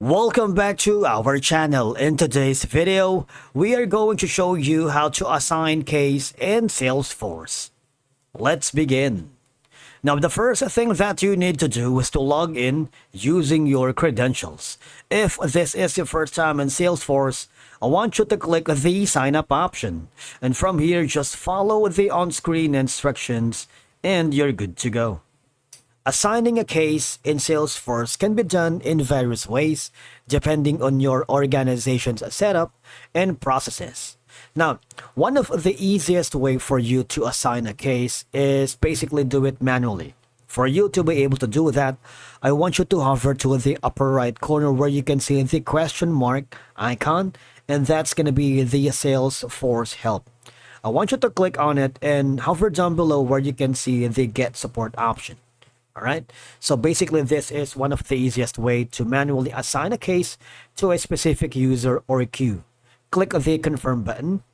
Welcome back to our channel. In today's video, we are going to show you how to assign case in Salesforce. Let's begin. Now, the first thing that you need to do is to log in using your credentials. If this is your first time in Salesforce, I want you to click the sign up option. And from here, just follow the on-screen instructions and you're good to go. Assigning a case in Salesforce can be done in various ways depending on your organization's setup and processes. Now, one of the easiest way for you to assign a case is basically do it manually. For you to be able to do that, I want you to hover to the upper right corner where you can see the question mark icon, and that's going to be the Salesforce help. I want you to click on it and hover down below where you can see the get support option. Alright, so basically this is one of the easiest way to manually assign a case to a specific user or a queue. Click the confirm button,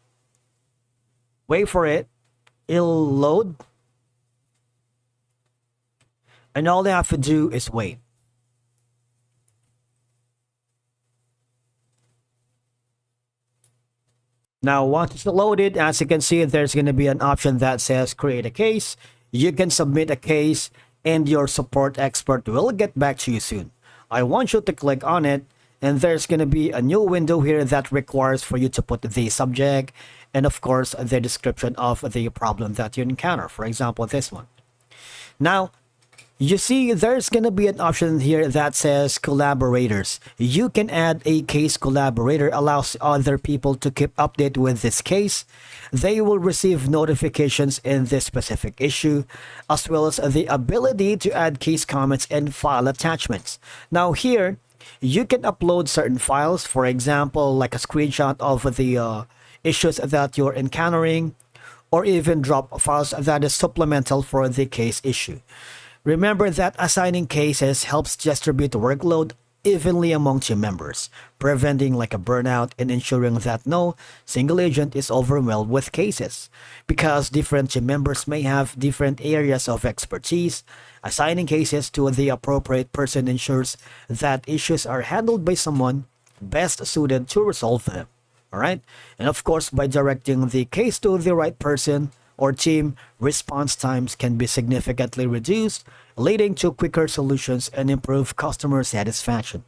wait for it, it'll load, and all you have to do is wait. Now once it's loaded, as you can see, there's going to be an option that says create a case. You can submit a case and your support expert will get back to you soon. I want you to click on it, and there's going to be a new window here that requires for you to put the subject and of course the description of the problem that you encounter. For example, this one. Now, you see there's going to be an option here that says collaborators. You can add a case collaborator, allows other people to keep update with this case. They will receive notifications in this specific issue, as well as the ability to add case comments and file attachments. Now here, you can upload certain files, for example, like a screenshot of the issues that you're encountering, or even drop files that is supplemental for the case issue. Remember that assigning cases helps distribute workload evenly among team members, preventing like a burnout and ensuring that no single agent is overwhelmed with cases. Because different team members may have different areas of expertise, assigning cases to the appropriate person ensures that issues are handled by someone best suited to resolve them. Alright? And of course, by directing the case to the right person or team, response times can be significantly reduced, leading to quicker solutions and improved customer satisfaction.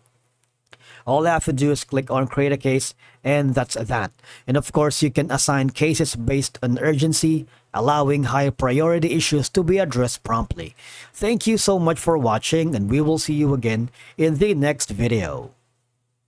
All I have to do is click on create a case, and that's that. And of course, you can assign cases based on urgency, allowing high priority issues to be addressed promptly. Thank you so much for watching, and we will see you again in the next video.